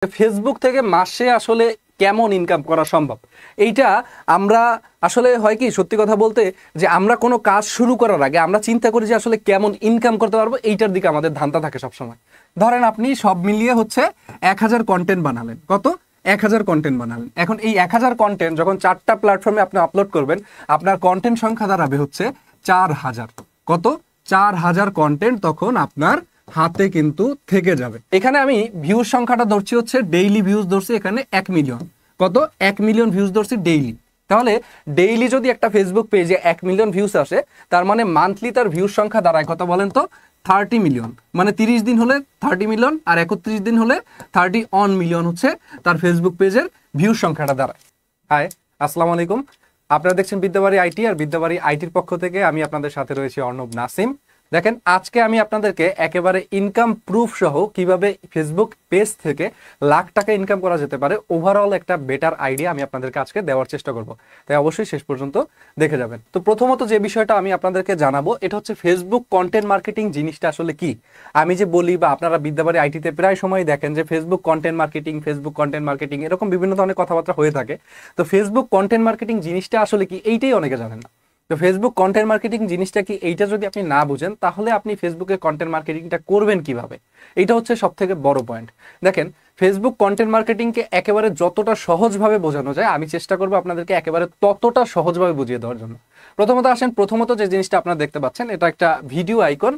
Facebook থেকে মাসে আসলে কেমন ইনকাম করা সম্ভব এইটা আমরা আসলে হয় কি সত্যি কথা বলতে যে আমরা কোনো কাজ শুরু করার আগে আমরা চিন্তা করি যে আসলে কেমন ইনকাম করতে পারবো এইটার দিকে আমাদের ধান্দা থাকে সবসময়। ধরেন আপনি সব মিলিয়ে হচ্ছে 1000 কন্টেন্ট বানালেন, কত 1000 কন্টেন্ট বানালেন। এখন এই 1000 কন্টেন্ট যখন 4টা প্ল্যাটফর্মে আপনি আপলোড করবেন আপনার কন্টেন্ট সংখ্যা দাঁড়াবে হচ্ছে 4000, কত 4000 কন্টেন্ট তখন আপনার হাতে কিন্তু থেকে যাবে। এখানে আমি ভিউজ সংখ্যাটা ধরছি হচ্ছে ডেইলি ভিউজ ধরছি এখানে 1 মিলিয়ন, কত 1 মিলিয়ন ভিউজ ধরছি ডেইলি। তাহলে ডেইলি যদি একটা ফেসবুক পেজে 1 মিলিয়ন ভিউজ আসে তার মানে মান্থলি তার ভিউজ সংখ্যা দাঁড়ায় কত বলেন তো 30 মিলিয়ন, মানে 30 দিন হলে 30 মিলিয়ন আর 31 দিন হলে 31 মিলিয়ন হচ্ছে তার ফেসবুক পেজের ভিউজ সংখ্যাটা দাঁড়ায়। হাই, আসসালামু আলাইকুম, আপনারা দেখছেন বিদ্যাবাড়ি আইটি, আর বিদ্যাবাড়ি আইটির পক্ষ থেকে আমি আপনাদের সাথে রয়েছি অর্ণব নাসিম। দেখেন আজকে আমি আপনাদেরকে একেবারে ইনকাম প্রুফ সহ কিভাবে ফেসবুক পেজ থেকে লাখ টাকা ইনকাম করা যেতে পারে ওভারঅল একটা বেটার আইডিয়া আমি আপনাদেরকে আজকে দেওয়ার চেষ্টা করব, তাই অবশ্যই শেষ পর্যন্ত দেখে যাবেন। তো প্রথমত যে বিষয়টা আমি আপনাদেরকে জানাবো এটা হচ্ছে ফেসবুক কন্টেন্ট মার্কেটিং জিনিসটা আসলে কি। আমি যে বলি বা আপনারা বিদ্যাবাড়ি আইটিতে প্রায় সময় দেখেন যে ফেসবুক কন্টেন্ট মার্কেটিং এরকম বিভিন্ন ধরনের কথাবার্তা হয়ে থাকে। তো ফেসবুক কন্টেন্ট মার্কেটিং জিনিসটা আসলে কি এইটাই অনেকে জানেন না। তো ফেসবুক কন্টেন্ট মার্কেটিং জিনিসটা কি এইটা যদি আপনি না বুঝেন তাহলে আপনি ফেসবুকে কন্টেন্ট মার্কেটিংটা করবেন কিভাবে, এটা হচ্ছে সব থেকে বড় পয়েন্ট। দেখেন ফেসবুক কন্টেন্ট মার্কেটিংকে একেবারে যতটা সহজভাবে বোঝানো যায় আমি চেষ্টা করবো আপনাদেরকে একেবারে ততটা সহজভাবে বুঝিয়ে দেওয়ার জন্য। প্রথমত যে জিনিসটা আপনারা দেখতে পাচ্ছেন এটা একটা ভিডিও আইকন,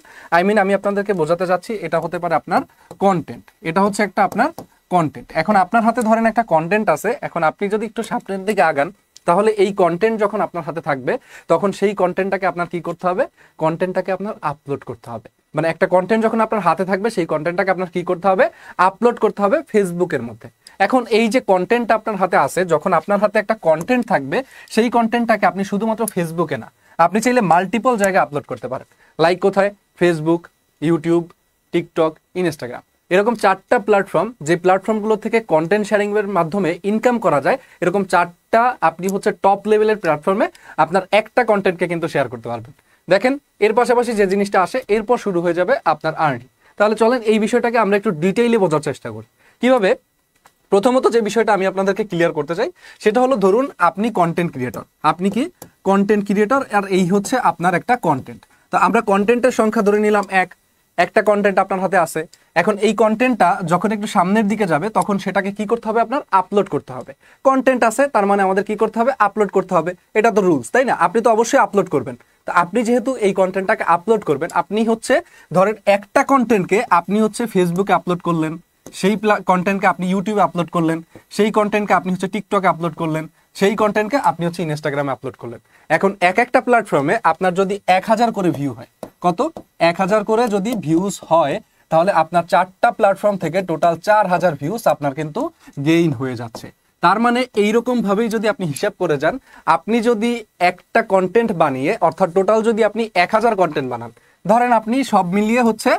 আমি আপনাদেরকে বোঝাতে চাচ্ছি এটা হতে পারে আপনার কন্টেন্ট, এটা হচ্ছে একটা আপনার কন্টেন্ট। এখন আপনার হাতে ধরেন একটা কন্টেন্ট আছে, এখন আপনি যদি একটু সামনের দিকে আগান তাহলে এই কন্টেন্ট যখন আপনার হাতে থাকবে তখন সেই কন্টেন্টটাকে আপনার কি করতে হবে, কন্টেন্টটাকে আপনার আপলোড করতে হবে। মানে একটা কন্টেন্ট যখন আপনার হাতে থাকবে সেই কন্টেন্টটাকে আপনার কি করতে হবে, আপলোড করতে হবে ফেসবুকের মধ্যে। এখন এই যে কন্টেন্টটা আপনার হাতে আছে, যখন আপনার হাতে একটা কন্টেন্ট থাকবে সেই কন্টেন্টটাকে আপনি শুধুমাত্র ফেসবুকে না, আপনি চাইলে মাল্টিপল জায়গায় আপলোড করতে পারেন। লাইক কোথায়, ফেসবুক, ইউটিউব, টিকটক, ইনস্টাগ্রাম, এরকম 4টা প্ল্যাটফর্ম, যে প্ল্যাটফর্মগুলো থেকে কন্টেন্ট শেয়ারিং এর মাধ্যমে ইনকাম করা যায়, এরকম 4টা আপনি হচ্ছে টপ লেভেলের প্ল্যাটফর্মে আপনার একটা কন্টেন্টকে কিন্তু শেয়ার করতে পারবেন। দেখেন এর পাশাপাশি যে জিনিসটা আসে এরপর শুরু হয়ে যাবে আপনার আর্নিং। তাহলে চলেন এই বিষয়টাকে আমরা একটু ডিটেইলে বোঝার চেষ্টা করি কিভাবে। প্রথমত যে বিষয়টা আমি আপনাদেরকে ক্লিয়ার করতে চাই সেটা হলো, ধরুন আপনি কন্টেন্ট ক্রিয়েটর, আপনি কি কন্টেন্ট ক্রিয়েটর আর এই হচ্ছে আপনার একটা কন্টেন্ট। তো আমরা কন্টেন্টের সংখ্যা ধরে নিলাম একটা কন্টেন্ট আপনার হাতে আছে। এখন এই কন্টেন্টটা যখন একটু সামনের দিকে যাবে তখন সেটাকে কি করতে হবে, আপনার আপলোড করতে হবে। কন্টেন্ট আছে তার মানে আমাদের কি করতে হবে, আপলোড করতে হবে, এটা তো রুলস তাই না। আপনি তো অবশ্যই আপলোড করবেন। তো আপনি যেহেতু এই কন্টেন্টটাকে আপলোড করবেন, আপনি হচ্ছে ধরেন একটা কন্টেন্টকে আপনি হচ্ছে ফেসবুকে আপলোড করলেন, সেই কন্টেন্টকে আপনি ইউটিউবে আপলোড করলেন, সেই কন্টেন্টকে আপনি হচ্ছে টিকটকে আপলোড করলেন, সেই কন্টেন্টকে আপনি হচ্ছে ইনস্টাগ্রামে আপলোড করলেন। এখন একটা প্ল্যাটফর্মে আপনার যদি 1000 করে ভিউ হয়, কত 1000 করে যদি ভিউজ হয় তাহলে আপনার 4টা প্ল্যাটফর্ম থেকে টোটাল 4000 ভিউজ আপনার কিন্তু গেইন হয়ে যাচ্ছে। তার মানে এইরকম ভাবেই যদি আপনি হিসাব করে যান, আপনি যদি একটা কন্টেন্ট বানিয়ে অর্থাৎ টোটাল যদি আপনি 1000 কন্টেন্ট বানান, ধরেন আপনি সব মিলিয়ে হচ্ছে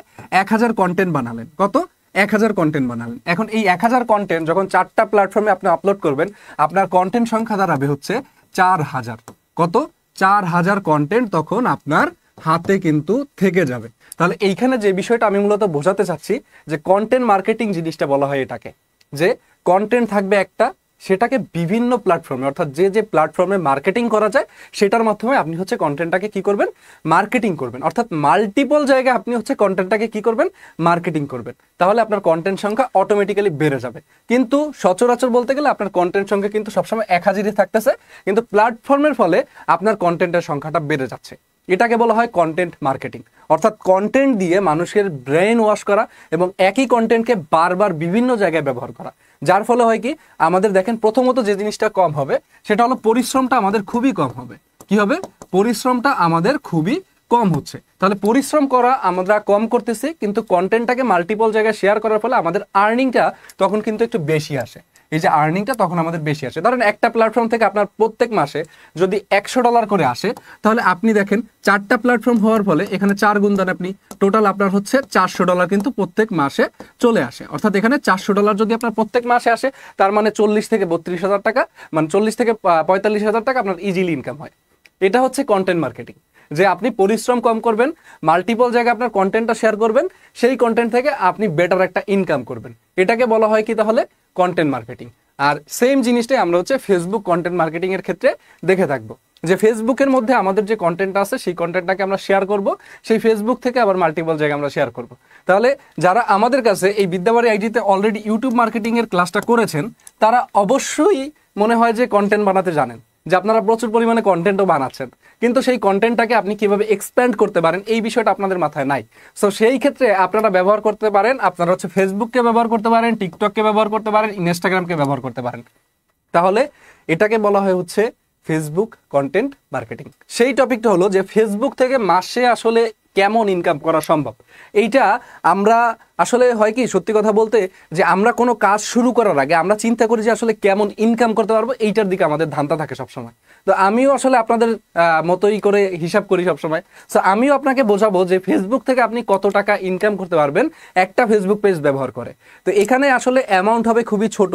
1000 কন্টেন্ট বানালেন, কত 1000 কন্টেন্ট বানালেন। এখন এই 1000 কন্টেন্ট যখন 4টা প্ল্যাটফর্মে আপনি আপলোড করবেন আপনার কন্টেন্ট সংখ্যা দাঁড়াবে হচ্ছে 4000, কত 4000 কন্টেন্ট তখন আপনার হাতে কিন্তু থেকে যাবে। তাহলে এইখানে যে বিষয়টা আমি মূলত বোঝাতে চাচ্ছি যে কন্টেন্ট মার্কেটিং জিনিসটা বলা হয় এটাকে, যে কন্টেন্ট থাকবে একটা, সেটাকে বিভিন্ন প্ল্যাটফর্মে অর্থাৎ যে প্ল্যাটফর্মে মার্কেটিং করা যায় সেটার মাধ্যমে আপনি হচ্ছে কন্টেন্টটাকে কি করবেন, মার্কেটিং করবেন। অর্থাৎ মাল্টিপল জায়গায় আপনি হচ্ছে কন্টেন্টটাকে কি করবেন, মার্কেটিং করবেন। তাহলে আপনার কন্টেন্ট সংখ্যা অটোমেটিক্যালি বেড়ে যাবে। কিন্তু সচরাচর বলতে গেলে আপনার কন্টেন্ট সংখ্যা কিন্তু সবসময় 1000ই থাকতেছে, কিন্তু প্ল্যাটফর্মের ফলে আপনার কন্টেন্টের সংখ্যাটা বেড়ে যাচ্ছে। এটাকে বলা হয় কন্টেন্ট মার্কেটিং, অর্থাৎ কন্টেন্ট দিয়ে মানুষের ব্রেন ওয়াশ করা এবং একই কন্টেন্টকে বারবার বিভিন্ন জায়গায় ব্যবহার করা। যার ফলে হয় কি, আমাদের দেখেন প্রথমত যে জিনিসটা কম হবে সেটা হলো পরিশ্রমটা আমাদের খুবই কম হবে। কি হবে, পরিশ্রমটা আমাদের খুবই কম হচ্ছে। তাহলে পরিশ্রম করা আমরা কম করতেছি, কিন্তু কন্টেন্টটাকে মাল্টিপল জায়গায় শেয়ার করার ফলে আমাদের আর্নিংটা তখন কিন্তু একটু বেশি আসে। এই যে আর্নিংটা তখন আমাদের বেশি আসে। ধরেন একটা প্ল্যাটফর্ম থেকে আপনার প্রত্যেক মাসে যদি $100 করে আসে, তাহলে আপনি দেখেন 4টা প্ল্যাটফর্ম হওয়ার ফলে এখানে 4 গুণ দেন আপনি, টোটাল আপনার হচ্ছে $400 কিন্তু প্রত্যেক মাসে চলে আসে। অর্থাৎ এখানে $400 যদি আপনার প্রত্যেক মাসে আসে তার মানে 40 থেকে 32 হাজার টাকা, মানে 40 থেকে 45 হাজার টাকা আপনার ইজিলি ইনকাম হয়। এটা হচ্ছে কন্টেন্ট মার্কেটিং। যে আপনি পরিশ্রম কম করবেন, মাল্টিপল জায়গায় আপনার কন্টেন্টটা শেয়ার করবেন, সেই কন্টেন্ট থেকে আপনি বেটার একটা ইনকাম করবেন। এটাকে বলা হয় কি তাহলে কন্টেন্ট মার্কেটিং। আর সেম জিনিসটাই আমরা হচ্ছে ফেসবুক কন্টেন্ট মার্কেটিং এর ক্ষেত্রে দেখে থাকবো, যে ফেসবুকের মধ্যে আমাদের যে কন্টেন্ট আছে সেই কন্টেন্টটাকে আমরা শেয়ার করব, সেই ফেসবুক থেকে আবার মাল্টিপল জায়গায় আমরা শেয়ার করব। তাহলে যারা আমাদের কাছে এই বিদ্যাবাড়ি আইডিতে অলরেডি ইউটিউব মার্কেটিং এর ক্লাসটা করেছেন, তারা অবশ্যই মনে হয় যে কন্টেন্ট বানাতে জানেন, যে আপনারা প্রচুর পরিমাণে কন্টেন্টও বানাচ্ছেন, কিন্তু সেই কন্টেন্টটাকে আপনি কিভাবে এক্সপ্যান্ড করতে পারেন এই বিষয়টা আপনাদের মাথায় নাই। সো সেই ক্ষেত্রে আপনারা ব্যবহার করতে পারেন, আপনারা হচ্ছে ফেসবুককে ব্যবহার করতে পারেন, টিকটককে ব্যবহার করতে পারেন, ইনস্টাগ্রামকে ব্যবহার করতে পারেন। তাহলে এটাকে বলা হয় হচ্ছে ফেসবুক কন্টেন্ট মার্কেটিং। সেই টপিকটা হলো যে ফেসবুক থেকে মাসে আসলে কেমন ইনকাম করা সম্ভব। এইটা আমরা আসলে হয় কি, সত্যি কথা বলতে, যে আমরা কোনো কাজ শুরু করার আগে আমরা চিন্তা করি যে আসলে কেমন ইনকাম করতে পারবো, এইটার দিকে আমাদের ধান্দা থাকে সবসময়। তো আমিও আসলে আপনাদের মতোই করে হিসাব করি সবসময়। সো আমিও আপনাকে বোঝাবো যে ফেসবুক থেকে আপনি কত টাকা ইনকাম করতে পারবেন একটা ফেসবুক পেজ ব্যবহার করে। তো এখানে আসলে অ্যামাউন্ট হবে খুবই ছোট,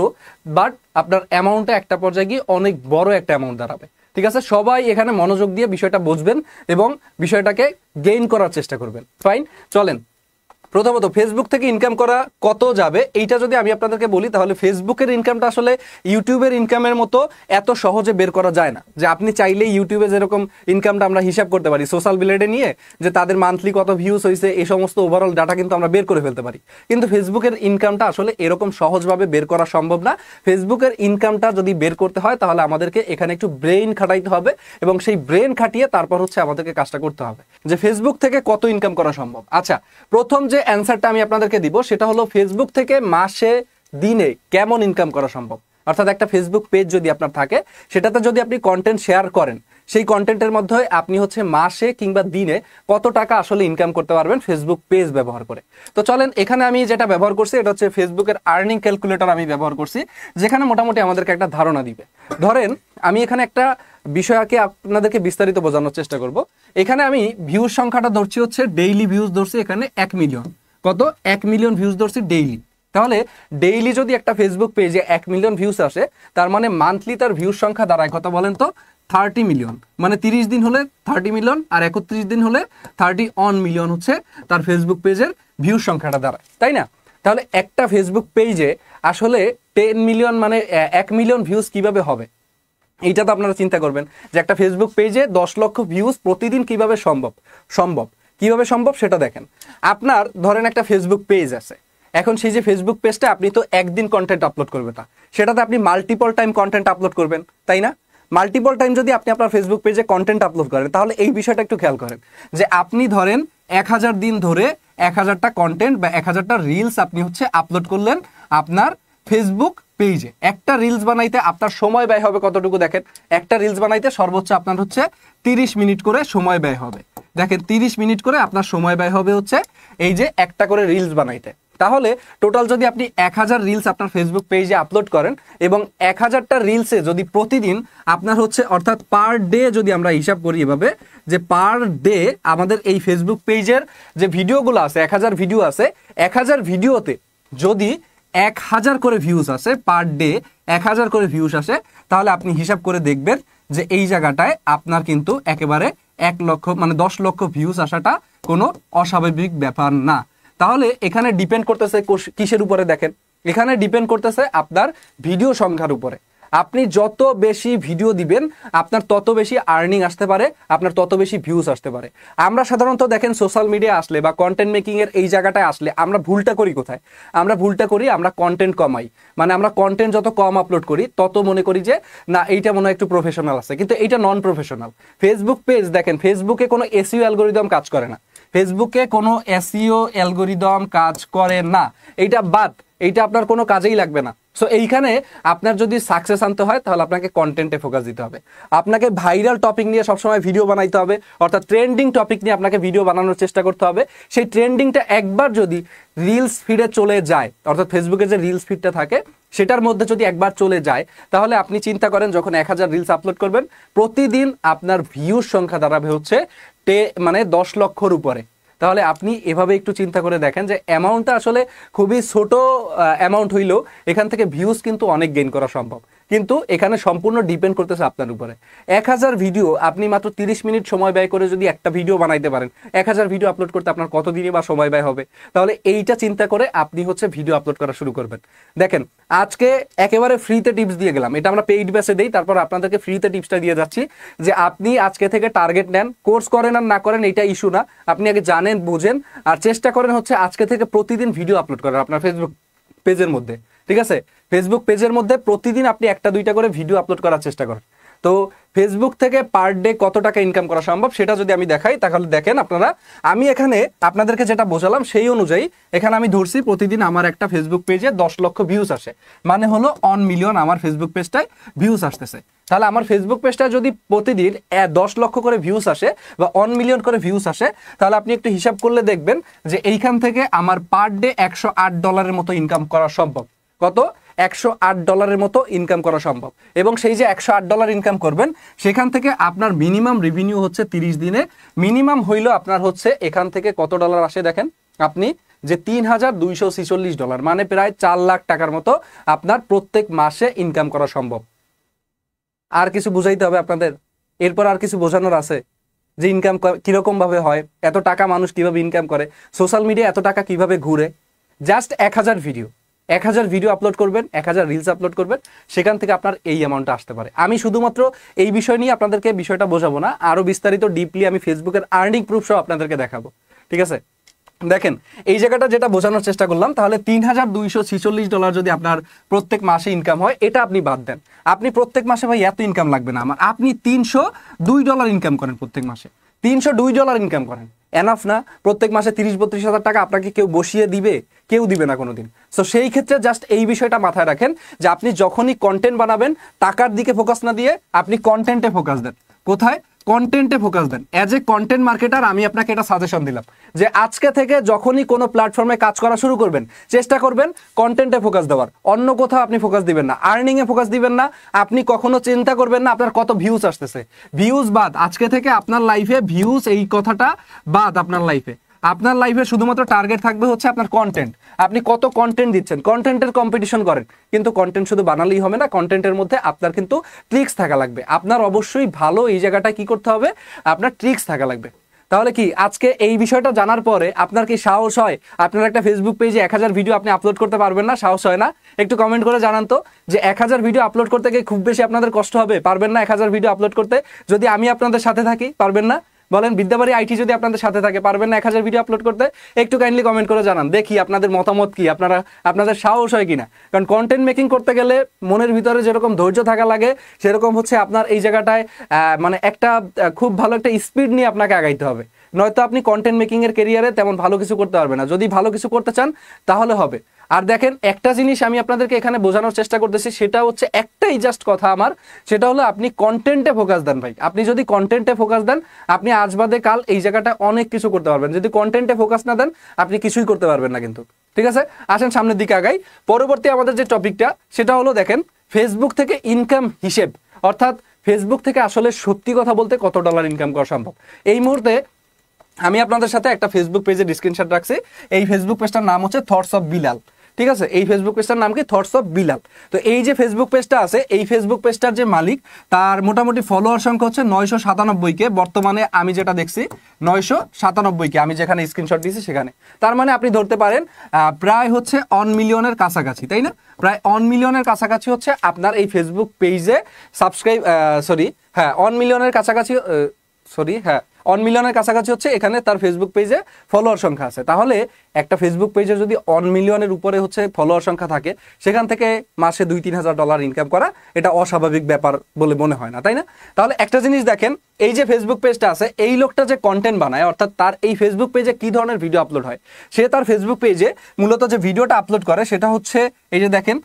বাট আপনার অ্যামাউন্টটা একটা পর্যায়ে গিয়ে অনেক বড় একটা অ্যামাউন্ট দাঁড়াবে। ঠিক আছে, সবাই এখানে মনোযোগ দিয়ে বিষয়টা বুঝবেন এবং বিষয়টাকে গেইন করার চেষ্টা করবেন। ফাইন, চলেন প্রথমত ফেসবুক থেকে ইনকাম করা কত যাবে এইটা যদি আমি আপনাদেরকে বলি, তাহলে ফেসবুকের ইনকামটা আসলে ইউটিউবের ইনকামের মতো এত সহজে বের করা যায় না। যে আপনি চাইলেই ইউটিউবে যেরকম ইনকামটা আমরা হিসাব করতে পারি সোশ্যাল ব্লেডে নিয়ে, যে তাদের মান্থলি কত ভিউজ হয়েছে, এই সমস্ত ওভারঅল ডাটা কিন্তু আমরা বের করে ফেলতে পারি, কিন্তু ফেসবুকের ইনকামটা আসলে এরকম সহজভাবে বের করা সম্ভব না। ফেসবুকের ইনকামটা যদি বের করতে হয় তাহলে আমাদেরকে এখানে একটু ব্রেইন খাটাইতে হবে, এবং সেই ব্রেইন খাটিয়ে তারপর হচ্ছে আমাদেরকে কাজটা করতে হবে যে ফেসবুক থেকে কত ইনকাম করা সম্ভব। আচ্ছা, প্রথম যে অ্যান্সারটা আমি আপনাদেরকে দিব সেটা হলো ফেসবুক থেকে মাসে দিনে কেমন ইনকাম করা সম্ভব। অর্থাৎ একটা ফেসবুক পেজ যদি আপনার থাকে, সেটাতে যদি আপনি কন্টেন্ট শেয়ার করেন, সেই কন্টেন্টের মধ্যে আপনি হচ্ছে মাসে কিংবা দিনে কত টাকা আসলে ইনকাম করতে পারবেন ফেসবুক পেজ ব্যবহার করে। তো চলেন, এখানে আমি যেটা ব্যবহার করছি এটা হচ্ছে ফেসবুকের আর্নিং ক্যালকুলেটর আমি ব্যবহার করছি, যেখানে মোটামুটি আমাদেরকে একটা ধারণা দিবে। ধরেন আমি এখানে একটা বিষয়কে আপনাদেরকে বিস্তারিত বোঝানোর চেষ্টা করব। এখানে আমি ভিউজ সংখ্যাটা ধরছি হচ্ছে ডেইলি ভিউজ ধরছি এখানে 1 মিলিয়ন। কত? 1 মিলিয়ন ভিউজ ধরছি ডেইলি। তাহলে ডেইলি যদি একটা ফেসবুক পেজে 1 মিলিয়ন ভিউজ আসে, তার মানে মান্থলি তার ভিউজ সংখ্যা দাঁড়ায় কত বলেন তো? 30 মিলিয়ন। মানে 30 দিন হলে 30 মিলিয়ন, আর 31 দিন হলে 31 মিলিয়ন হচ্ছে তার ফেসবুক পেজের ভিউজ সংখ্যাটা দাঁড়ায়, তাই না? তাহলে একটা ফেসবুক পেজে আসলে 10 মিলিয়ন মানে 1 মিলিয়ন ভিউজ কিভাবে হবে, এইটা তো আপনারা চিন্তা করবেন যে একটা ফেসবুক পেজে 10 লক্ষ ভিউজ প্রতিদিন কিভাবে সম্ভব কিভাবে সম্ভব সেটা দেখেন। আপনার ধরেন একটা ফেসবুক পেজ আছে, এখন সেই যে ফেসবুক পেজটা আপনি তো একদিন কন্টেন্ট আপলোড করবেন না, সেটাতে আপনি মাল্টিপল টাইম কন্টেন্ট আপলোড করবেন, তাই না? মাল্টিপল টাইম যদি আপনি আপনার ফেসবুক পেজে কন্টেন্ট আপলোড করেন, তাহলে এই বিষয়টা একটু খেয়াল করেন যে আপনি ধরেন 1000 দিন ধরে 1000টা কন্টেন্ট বা 1000টা রিলস আপনি হচ্ছে আপলোড করলেন আপনার ফেসবুক পেজে। একটা রিলস বানাইতে আপনার সময় ব্যয় হবে কতটুকু দেখেন, একটা রিলস বানাইতে সর্বোচ্চ আপনার হচ্ছে 30 মিনিট করে সময় ব্যয় হবে। দেখেন 30 মিনিট করে আপনার সময় ব্যয় হবে হচ্ছে এই যে একটা করে রিলস বানাইতে। তাহলে টোটাল যদি আপনি 1000 রিলস আপনার ফেসবুক পেজে আপলোড করেন এবং 1000টা রিলসে যদি প্রতিদিন আপনার হচ্ছে অর্থাৎ পার ডে যদি আমরা হিসাব করি এভাবে, যে পার ডে আমাদের এই ফেসবুক পেজের যে ভিডিওগুলো আছে 1000 ভিডিও আছে, 1000 ভিডিওতে যদি 1000 করে ভিউজ আসে, পার ডে 1000 করে ভিউজ আসে, তাহলে আপনি হিসাব করে দেখবেন যে এই জায়গাটায় আপনার কিন্তু একেবারে 1 লক্ষ মানে 10 লক্ষ ভিউজ আসাটা কোনো অস্বাভাবিক ব্যাপার না। তাহলে এখানে ডিপেন্ড করতেছে কিসের উপরে দেখেন, এখানে ডিপেন্ড করতেছে আপনার ভিডিও সংখ্যার উপরে। আপনি যত বেশি ভিডিও দিবেন আপনার তত বেশি আর্নিং আসতে পারে, আপনার তত বেশি ভিউজ আসতে পারে। আমরা সাধারণত দেখেন সোশ্যাল মিডিয়া আসলে বা কন্টেন্ট মেকিং এর এই জায়গাটায় আসলে আমরা ভুলটা করি কোথায়? আমরা ভুলটা করি আমরা কন্টেন্ট কমাই, মানে আমরা কন্টেন্ট যত কম আপলোড করি তত মনে করি যে না এইটা মনে হয় একটু প্রফেশনাল আছে, কিন্তু এইটা নন প্রফেশনাল। ফেসবুক পেজ দেখেন, ফেসবুকে কোনো এসইও অ্যালগরিদম কাজ করে না, ফেসবুকে কোনো এসইও অ্যালগরিদম কাজ করে না, এইটা বাদ, এইটা আপনার কোনো কাজেই লাগবে না। সো এইখানে আপনার যদি সাকসেস আনতে হয় তাহলে আপনাকে কন্টেন্টে ফোকাস দিতে হবে, আপনাকে ভাইরাল টপিক নিয়ে সবসময় ভিডিও বানাইতে হবে, অর্থাৎ ট্রেন্ডিং টপিক নিয়ে আপনাকে ভিডিও বানানোর চেষ্টা করতে হবে। সেই ট্রেন্ডিংটা একবার যদি রিলস ফিডে চলে যায়, অর্থাৎ ফেসবুকে যে রিলস ফিডটা থাকে সেটার মধ্যে যদি একবার চলে যায়, তাহলে আপনি চিন্তা করেন যখন 1000 রিলস আপলোড করবেন প্রতিদিন আপনার ভিউর সংখ্যা দাঁড়াবে হচ্ছে মানে 10 লক্ষর উপরে। তাহলে আপনি এভাবে একটু চিন্তা করে দেখেন যে অ্যামাউন্টটা আসলে খুবই ছোট অ্যামাউন্ট হইলেও এখান থেকে ভিউজ কিন্তু অনেক গেইন করা সম্ভব। কিন্তু এখানে সম্পূর্ণ ডিপেন্ড করতেছে আপনার উপরে। 1000 ভিডিও আপনি মাত্র 30 মিনিট সময় ব্যয় করে যদি একটা ভিডিও বানাইতে পারেন, 1000 ভিডিও আপলোড করতে আপনার কতদিনই বা সময় ব্যয় হবে? তাহলে এইটা চিন্তা করে আপনি হচ্ছে ভিডিও আপলোড করা শুরু করবেন। দেখেন আজকে একেবারে ফ্রিতে টিপস দিয়ে গেলাম, এটা আমরা পেইড ব্যাচে দেই, তারপর আপনাদেরকে ফ্রিতে টিপসটা দিয়ে যাচ্ছি যে আপনি আজকে থেকে টার্গেট নেন, কোর্স করেন আর না করেন এটা ইস্যু না, আপনি আগে জানেন বুঝেন আর চেষ্টা করেন হচ্ছে আজকে থেকে প্রতিদিন ভিডিও আপলোড করেন আপনার ফেসবুক পেজের মধ্যে। ঠিক আছে, ফেসবুক পেজের মধ্যে প্রতিদিন আপনি একটা দুইটা করে ভিডিও আপলোড করার চেষ্টা করেন। তো ফেসবুক থেকে পার ডে কত টাকা ইনকাম করা সম্ভব সেটা যদি আমি দেখাই, তাহলে দেখেন আপনারা, আমি এখানে আপনাদেরকে যেটা বোঝালাম সেই অনুযায়ী এখানে আমি ধরছি প্রতিদিন আমার একটা ফেসবুক পেজে 10 লক্ষ ভিউজ আসে, মানে হলো 1 মিলিয়ন আমার ফেসবুক পেজটায় ভিউজ আসতেছে। তাহলে আমার ফেসবুক পেজটা যদি প্রতিদিন 10 লক্ষ করে ভিউজ আসে বা 1 মিলিয়ন করে ভিউজ আসে, তাহলে আপনি একটু হিসাব করলে দেখবেন যে এইখান থেকে আমার পার ডে $108 মতো ইনকাম করা সম্ভব। কত? $108 মতো ইনকাম করা সম্ভব। এবং সেই যে $108 ইনকাম করবেন সেখান থেকে আপনার মিনিমাম রেভিনিউ হচ্ছে 30 দিনে মিনিমাম হইলো আপনার হচ্ছে এখান থেকে কত ডলার আসে দেখেন আপনি, যে $3246, মানে প্রায় 4 লাখ টাকার মতো আপনার প্রত্যেক মাসে ইনকাম করা সম্ভব। আর কিছু বুঝাইতে হবে আপনাদের? এরপর আর কিছু বোঝানোর আছে যে ইনকাম কিরকম ভাবে হয়, এত টাকা মানুষ কিভাবে ইনকাম করে, সোশ্যাল মিডিয়া এত টাকা কিভাবে ঘুরে? জাস্ট 1000 ভিডিও আপলোড করবেন, 1000 রিলস আপলোড করবেন, সেখান থেকে আপনার এই অ্যামাউন্টটা আসতে পারে। আমি শুধুমাত্র এই বিষয় নিয়ে আপনাদেরকে বিষয়টা বোঝাবো না, আরো বিস্তারিত ডিপলি আমি ফেসবুকের আর্নিং প্রুফ সহ আপনাদেরকে দেখাবো। ঠিক আছে, দেখেন এই জায়গাটা যেটা বোঝানোর চেষ্টা করলাম, তাহলে $3246 যদি আপনার প্রত্যেক মাসে ইনকাম হয়, এটা আপনি বাদ দেন, আপনি প্রত্যেক মাসে ভাই এত ইনকাম লাগবে না আমার, আপনি $302 ইনকাম করেন প্রত্যেক মাসে, $302 ইনকাম করেন, এনাফ না? প্রত্যেক মাসে 30-32 হাজার টাকা আপনাকে কেউ বসিয়ে দিবে? কেউ দিবে না কোনোদিন। সো সেই ক্ষেত্রে জাস্ট এই বিষয়টা মাথায় রাখেন যে আপনি যখনই কন্টেন্ট বানাবেন, টাকার দিকে ফোকাস না দিয়ে আপনি কন্টেন্টে ফোকাস দেন। কোথায়? কন্টেন্টে ফোকাস দেন। অ্যাজ এ কন্টেন্ট মার্কেটার আমি আপনাকে এটা সাজেশন দিলাম যে আজকে থেকে যখনই কোনো প্ল্যাটফর্মে কাজ করা শুরু করবেন, চেষ্টা করবেন কন্টেন্টে ফোকাস দেওয়ার, অন্য কোথাও আপনি ফোকাস দিবেন না, আর্নিংয়ে ফোকাস দিবেন না। আপনি কখনো চিন্তা করবেন না আপনার কত ভিউজ আসতেছে, ভিউজ বাদ। আজকে থেকে আপনার লাইফে ভিউজ এই কথাটা বাদ, আপনার লাইফে শুধুমাত্র টার্গেট থাকবে হচ্ছে আপনার কন্টেন্ট। আপনি কত কন্টেন্ট দিচ্ছেন, কন্টেন্টের কম্পিটিশন করেন, কিন্তু কন্টেন্ট শুধু বানালেই হবে না, কন্টেন্টের মধ্যে আপনার কিন্তু ট্রিক্স থাকা লাগবে। আপনার অবশ্যই ভালো এই জায়গাটা কি করতে হবে, আপনার ট্রিক্স থাকা লাগবে। তাহলে কি আজকে এই বিষয়টা জানার পরে আপনার কি সাহস হয় আপনার একটা ফেসবুক পেজে 1000 ভিডিও আপনি আপলোড করতে পারবেন না? সাহস হয় না? একটু কমেন্ট করে জানান তো যে 1000 ভিডিও আপলোড করতে গিয়ে খুব বেশি আপনাদের কষ্ট হবে? পারবেন না 1000 ভিডিও আপলোড করতে? যদি আমি আপনাদের সাথে থাকি পারবেন না? বলেন বিদ্যাবাড়ি আইটি যদি আপনাদের সাথে থাকে পারবেন না 1000 ভিডিও আপলোড করতে? একটু কাইন্ডলি কমেন্ট করে জানান, দেখি আপনাদের মতামত কি, আপনাদের সাহস হয় কিনা। কারণ কন্টেন্ট মেকিং করতে গেলে মনের ভিতরে যেরকম ধৈর্য থাকা লাগে, সেরকম হচ্ছে আপনার এই জায়গাটায় মানে একটা খুব ভালো একটা স্পিড নিয়ে আপনাকে আগাইতে হবে, নয়তো আপনি কন্টেন্ট মেকিং এর ক্যারিয়ারে তেমন ভালো কিছু করতে পারবেন না। যদি ভালো কিছু করতে চান তাহলে হবে। আর দেখেন একটা জিনিস আমি আপনাদেরকে এখানে বোঝানোর চেষ্টা করতেছি, সেটা হচ্ছে একটাই জাস্ট কথা আমার, সেটা হলো আপনি কন্টেন্টে ফোকাস দেন ভাই। আপনি যদি কন্টেন্টে ফোকাস দেন, আপনি আজ বাদে কাল এই জায়গাটা অনেক কিছু করতে পারবেন। যদি কন্টেন্টে ফোকাস না দেন, আপনি কিছুই করতে পারবেন না কিন্তু। ঠিক আছে, আসেন সামনের দিকে আগাই। পরবর্তী আমাদের যে টপিকটা সেটা হলো দেখেন ফেসবুক থেকে ইনকাম হিসেব, অর্থাৎ ফেসবুক থেকে আসলে সত্যি কথা বলতে কত ডলার ইনকাম করা সম্ভব। এই মুহূর্তে আমি আপনাদের সাথে একটা ফেসবুক পেজের স্ক্রিনশট রাখছি। এই ফেসবুক পেজটার নাম হচ্ছে থটস অফ বিলাল। ঠিক আছে, এই ফেসবুক পেজটার নাম কি? Thoughts of Bilal. তো এই যে ফেসবুক পেজটা আছে, এই ফেসবুক পেজটার যে মালিক, তার মোটামুটি ফলোয়ার সংখ্যা হচ্ছে 997কে। বর্তমানে আমি যেটা দেখছি 997কে, আমি যেখানে স্ক্রিনশট দিয়েছি সেখানে। তার মানে আপনি ধরতে পারেন প্রায় হচ্ছে 1 মিলিয়নের কাছাকাছি, তাই না? প্রায় 1 মিলিয়নের কাছাকাছি হচ্ছে আপনার এই ফেসবুক পেজে সাবস্ক্রাইব, 1 মিলিয়নের কাছাকাছি, 1 মিলিয়নের কাছাকাছি হচ্ছে এখানে তার ফেসবুক পেজে ফলোয়ার সংখ্যা আছে। তাহলে একটা ফেসবুক পেজে যদি 1 মিলিয়নের উপরে হচ্ছে ফলোয়ার সংখ্যা থাকে, সেখান থেকে মাসে $2-3 ইনকাম করা এটা অস্বাভাবিক ব্যাপার বলে মনে হয় না, তাই না? তাহলে একটা জিনিস দেখেন, এই যে ফেসবুক পেজটা আছে, এই লোকটা যে কন্টেন্ট বানায়, অর্থাৎ তার এই ফেসবুক পেজে কি ধরনের ভিডিও আপলোড হয়, সে তার ফেসবুক পেজে মূলত যে ভিডিওটা আপলোড করে সেটা হচ্ছে এই যে দেখেন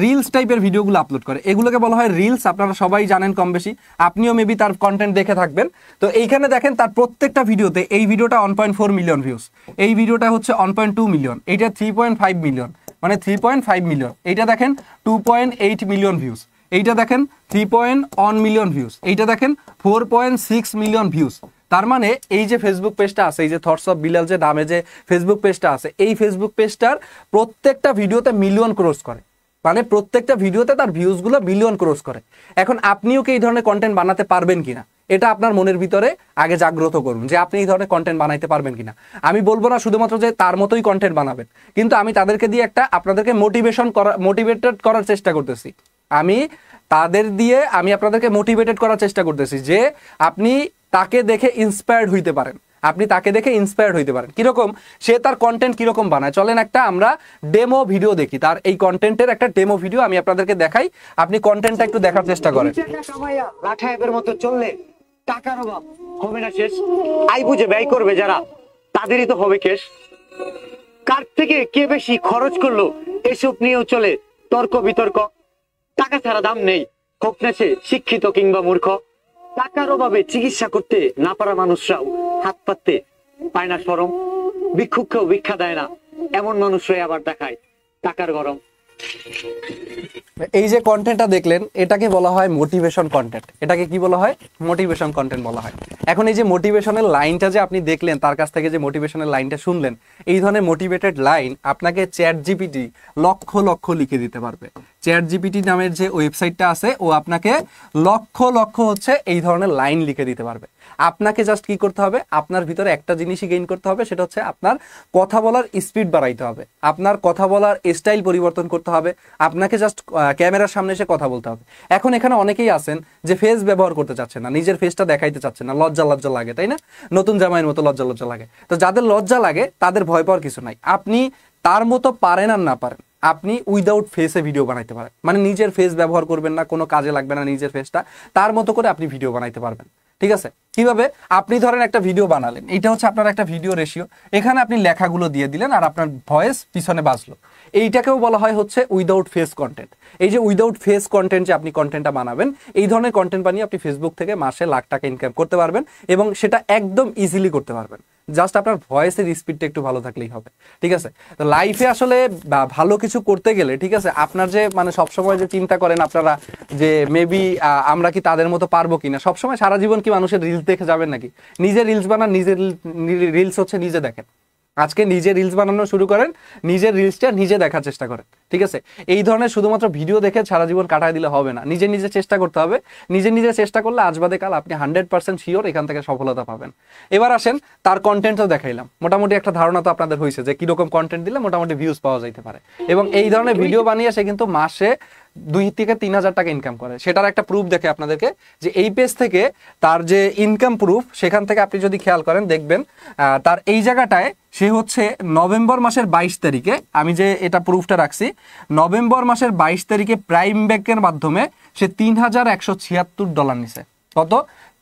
রিলস টাইপের ভিডিওগুলো আপলোড করে, এগুলোকে বলা হয় রিলস। আপনারা সবাই জানেন কম বেশি, আপনিও মেবি তার কন্টেন্ট দেখে থাকবেন। তো এইখানে দেখেন তার প্রত্যেকটা ভিডিওতে, এই ভিডিওটা 1.4 মিলিয়ন ভিউজ, এই ভিডিওটা হচ্ছে 1.2 মিলিয়ন, এইটা 3.5 মিলিয়ন, মানে 3.5 মিলিয়ন, এইটা দেখেন 2.8 মিলিয়ন ভিউজ, এইটা দেখেন 3.1 মিলিয়ন ভিউজ, এইটা দেখেন 4.6 মিলিয়ন ভিউজ। তার মানে এই যে ফেসবুক পেজটা আছে, এই যে থটস অফ বিলাল যে নামে যে ফেসবুক পেজটা আছে, এই ফেসবুক পেজটার প্রত্যেকটা ভিডিওতে মিলিয়ন ক্রস করে। মানে প্রত্যেকটা ভিডিওতে তার ভিউজগুলো মিলিয়ন ক্রস করে। এখন আপনিও কি এই ধরনের কন্টেন্ট বানাতে পারবেন কিনা, এটা আপনার মনের ভিতরে আগে জাগ্রত করুন যে আপনি এই ধরনের কন্টেন্ট বানাইতে পারবেন কিনা। আমি বলবো না শুধুমাত্র যে তার মতোই কন্টেন্ট বানাবেন, কিন্তু আমি তাদেরকে দিয়ে আপনাদেরকে মোটিভেটেড করার চেষ্টা করতেছি। আমি আপনাদেরকে মোটিভেটেড করার চেষ্টা করতেছি যে আপনি তাকে দেখে ইন্সপায়ার্ড হইতে পারেন, কিরকম সে তার কন্টেন্ট কিরকম বানায়। চলেন আমরা ডেমো ভিডিও দেখি, তার এই কন্টেন্টের একটা ডেমো ভিডিও আমি আপনাদেরকে দেখাই, আপনি কন্টেন্টটা একটু দেখার চেষ্টা করেন। চললে টাকার অভাব হবে না শেষ, আই বুঝে ব্যয় করবে যারা তাদেরই তো হবে কেশ। কার থেকে কে বেশি খরচ করলো এসব নিয়েও চলে তর্ক বিতর্ক। টাকা ছাড়া দাম নেই, হোক না সে শিক্ষিত কিংবা মূর্খ। টাকার অভাবে চিকিৎসা করতে না পারা মানুষরাও হাত পাততে পায় না শরম। ভিক্ষুককেও ভিক্ষা দেয় না এমন মানুষরাই আবার দেখায় টাকার গরম। এই যে কন্টেন্টটা দেখলেন এটাকে বলা হয় মোটিভেশন কন্টেন্ট। এটাকে কি বলা হয়? মোটিভেশন কন্টেন্ট বলা হয়। এখন এই যে মোটিভেশনের লাইনটা যে আপনি দেখলেন, তার কাছ থেকে যে মোটিভেশনের লাইনটা শুনলেন, এই ধরনের মোটিভেটেড লাইন আপনাকে চ্যাট জিপিটি লক্ষ লক্ষ লিখে দিতে পারবে। চ্যাট জিপিটি নামের যে ওয়েবসাইটটা আছে, ও আপনাকে লক্ষ লক্ষ এই ধরনের লাইন লিখে দিতে পারবে। আপনাকে জাস্ট কি করতে হবে, আপনার ভিতরে একটা জিনিসই গেইন করতে হবে, সেটা হচ্ছে আপনার কথা বলার স্পিড বাড়াইতে হবে, আপনার কথা বলার স্টাইল পরিবর্তন করতে হবে। আপনাকে জাস্ট ক্যামেরার সামনে এসে কথা বলতে হবে। এখন এখানে অনেকেই আছেন যে ফেস ব্যবহার করতে চাচ্ছেন না, নিজের ফেসটা দেখাইতে চাচ্ছেন না, লজ্জা লাগে, তাই না? নতুন জামাইয়ের মতো লজ্জা লাগে। তো যাদের লজ্জা লাগে তাদের ভয় পাওয়ার কিছু নাই। আপনি তার মতো পারেন আর না পারেন, আপনি উইদাউট ফেসে ভিডিও বানাইতে পারেন। মানে নিজের ফেস ব্যবহার করবেন না, কোনো কাজে লাগবে না নিজের ফেসটা, তার মতো করে আপনি ভিডিও বানাইতে পারবেন। ঠিক আছে? কিভাবে? আপনি ধরেন একটা ভিডিও বানালেন, এটা হচ্ছে আপনার একটা ভিডিও রেশিও, এখানে আপনি লেখাগুলো দিয়ে দিলেন আর আপনার ভয়েস পিছনে বাজলো। এইটাকেও বলা হয় হচ্ছে উইদাউট ফেস কন্টেন্ট। এই যে উইদাউট ফেস কন্টেন্ট যে আপনি কন্টেন্টটা বানাবেন, এই ধরনের কন্টেন্ট বানিয়ে আপনি ফেসবুক থেকে মাসে লাখ টাকা ইনকাম করতে পারবেন, এবং সেটা একদম ইজিলি করতে পারবেন। জাস্ট আপনার ভয়েসের স্পিডটা একটু ভালো থাকলেই হবে। ঠিক আছে? তো লাইফে আসলে ভালো কিছু করতে গেলে, ঠিক আছে, আপনার যে মানে সবসময় যে চিন্তা করেন আপনারা যে মেবি আমরা কি তাদের মতো পারবো কিনা, সবসময় সারা জীবন কি মানুষের রিলস দেখে যাবেন নাকি? নিজে রিলস বানান, নিজের রিলস হচ্ছে নিজে দেখেন। আজকে নিজে রিলস বানানো শুরু করেন, নিজের রিলসটা নিজে দেখার চেষ্টা করেন। ঠিক আছে? এই ধরনের শুধুমাত্র ভিডিও দেখে সারা জীবন কাটায় দিলে হবে না, নিজে চেষ্টা করতে হবে। নিজে চেষ্টা করলে আজ বাদে কাল আপনি 100% শিওর এখান থেকে সফলতা পাবেন। এবার আসেন, তার কন্টেন্টও দেখাইলাম, মোটামুটি একটা ধারণা তো আপনাদের হয়েছে যে কিরকম কন্টেন্ট দিলে মোটামুটি ভিউজ পাওয়া যাইতে পারে। এবং এই ধরনের ভিডিও বানিয়ে সে কিন্তু মাসে 2 থেকে 3 হাজার টাকা ইনকাম করে। সেটার একটা প্রুফ দেখে আপনাদেরকে, যে এই পেজ থেকে তার যে ইনকাম প্রুফ, সেখান থেকে আপনি যদি খেয়াল করেন দেখবেন তার এই জায়গাটায় সে হচ্ছে নভেম্বর মাসের 22 তারিখে, আমি যে এটা প্রুফটা রাখছি, নভেম্বর মাসের 22 তারিখে প্রাইম ব্যাংকের মাধ্যমে সে $3176 নিছে। কত?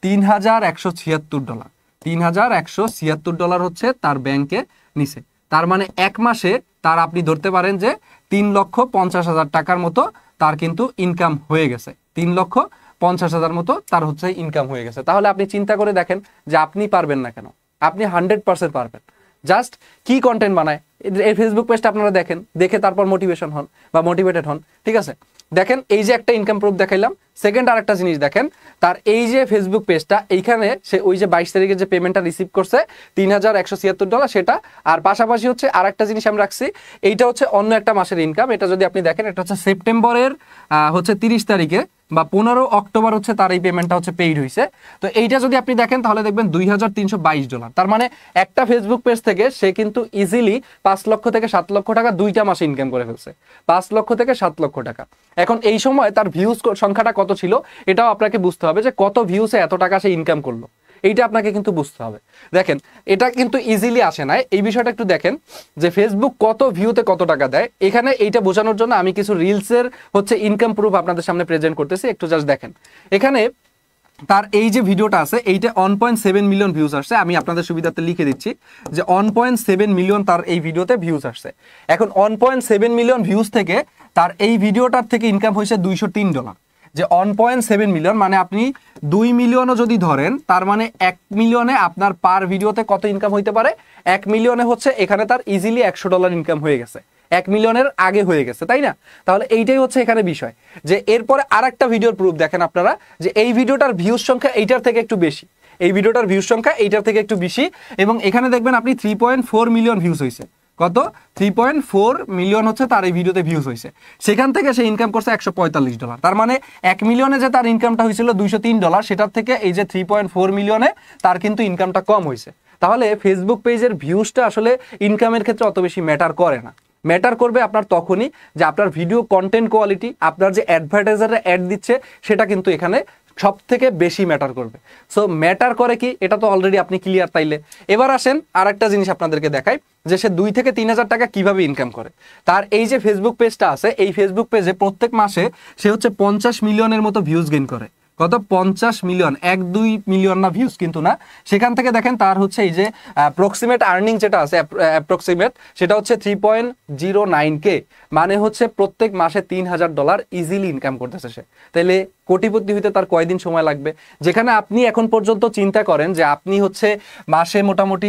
$3176। $3176 হচ্ছে তার ব্যাংকে নিছে। তার মানে এক মাসে তার আপনি ধরতে পারেন যে 3,50,000 টাকার মতো তার কিন্তু ইনকাম হয়ে গেছে। 3,50,000 মতো তার হচ্ছে ইনকাম হয়ে গেছে। তাহলে আপনি চিন্তা করে দেখেন যে আপনি পারবেন না কেন? আপনি 100% পারবেন। জাস্ট কি কন্টেন্ট বানায়, এই ফেসবুক পেজটা আপনারা দেখেন, দেখে তারপর মোটিভেশন হন বা মোটিভেটেড হন। ঠিক আছে? দেখেন, এই যে একটা ইনকাম প্রুফ দেখাইলাম। সেকেন্ড আর একটা জিনিস দেখেন, তার এই যে ফেসবুক পেজটা, এইখানে সে ওই যে 22 তারিখে যে পেমেন্টটা রিসিভ করছে $3176, সেটা। আর পাশাপাশি হচ্ছে আর একটা জিনিস আমি রাখছি, এইটা হচ্ছে অন্য একটা মাসের ইনকাম। এটা যদি আপনি দেখেন, এটা হচ্ছে সেপ্টেম্বরের হচ্ছে 30 তারিখে বা 15 অক্টোবর হচ্ছে তার এই পেমেন্টটা হচ্ছে পেইড হয়েছে। তো এইটা যদি আপনি দেখেন তাহলে দেখবেন $2,322। তার মানে একটা ফেসবুক পেজ থেকে সে কিন্তু ইজিলি 5 লক্ষ থেকে 7 লক্ষ টাকা 2টা মাসে ইনকাম করে ফেলছে। 5 লক্ষ থেকে 7 লক্ষ টাকা। এখন এই সময় তার ভিউজ সংখ্যাটা কত ছিল এটাও আপনাকে বুঝতে হবে, যে কত ভিউসে এত টাকা সে ইনকাম করলো, এইটা আপনাকে কিন্তু বুঝতে হবে। দেখেন, এটা কিন্তু ইজিলি আসে না। এই বিষয়টা একটু দেখেন যে ফেসবুক কত ভিউতে কত টাকা দেয়। এখানে এইটা বোঝানোর জন্য আমি কিছু রিলসের হচ্ছে ইনকাম প্রুফ আপনাদের সামনে প্রেজেন্ট করতেছি, একটু জাস্ট দেখেন। এখানে তার এই যে ভিডিওটা আছে, এইটা 1.7 মিলিয়ন ভিউজ আসছে। আমি আপনাদের সুবিধাতে লিখে দিচ্ছি যে 1.7 মিলিয়ন তার এই ভিডিওতে ভিউজ আসছে। এখন 1.7 মিলিয়ন ভিউজ থেকে তার এই ভিডিওটার থেকে ইনকাম হয়েছে $203। যে 1.7 মিলিয়ন মানে আপনি 2 মিলিয়নও যদি ধরেন, তার মানে 1 মিলিয়নে আপনার পার ভিডিওতে কত ইনকাম হইতে পারে? 1 মিলিয়নে হচ্ছে এখানে তার ইজিলি $100 ইনকাম হয়ে গেছে। 1 মিলিয়নের আগে হয়ে গেছে, তাই না? তাহলে এইটাই হচ্ছে এখানে বিষয়, যে এরপরে আর একটা ভিডিওর প্রুফ দেখেন আপনারা, যে এই ভিডিওটার ভিউজ সংখ্যা এইটার থেকে একটু বেশি, এই ভিডিওটার ভিউজ সংখ্যা এইটার থেকে একটু বেশি, এবং এখানে দেখবেন আপনি 3.4 মিলিয়ন ভিউজ হয়েছে। কত 3.4 মিলিয়ন হচ্ছে তার এই ভিডিওতে ভিউজ হয়েছে, সেখান থেকে সে ইনকাম করছে $145। তার মানে 1 মিলিয়নে যে তার ইনকামটা হয়েছিল $203, সেটার থেকে এই যে 3.4 মিলিয়নে তার কিন্তু ইনকামটা কম হয়েছে। তাহলে ফেসবুক পেজের ভিউজটা আসলে ইনকামের ক্ষেত্রে অত বেশি ম্যাটার করে না। ম্যাটার করবে আপনার তখনই যে আপনার ভিডিও কন্টেন্ট কোয়ালিটি, আপনার যে অ্যাডভার্টাইজাররা অ্যাড দিচ্ছে সেটা কিন্তু এখানে সব থেকে বেশি ম্যাটার করবে। সো ম্যাটার করে কি, এটা তো অলরেডি আপনি ক্লিয়ার। তাইলে এবার আসেন আর একটা জিনিস আপনাদেরকে দেখাই যে সে 2 থেকে 3 হাজার টাকা কিভাবে ইনকাম করে। তার এই যে ফেসবুক পেজটা আছে, এই ফেসবুক পেজে প্রত্যেক মাসে সে হচ্ছে 50 মিলিয়নের মতো ভিউজ গেইন করে। কত 50 মিলিয়ন, 1-2 মিলিয়ন না ভিউজ কিন্তু না। সেখান থেকে দেখেন তার হচ্ছে এই যে অ্যাপ্রক্সিমেট আর্নিং যেটা আছে, অ্যাপ্রক্সিমেট সেটা হচ্ছে 3.09K, মানে হচ্ছে প্রত্যেক মাসে $3000 ইজিলি ইনকাম করতেছে সে। তাইলে কোটিপতি হইতে তার কয়দিন সময় লাগবে? যেখানে আপনি এখন পর্যন্ত চিন্তা করেন যে আপনি হচ্ছে মাসে মোটামুটি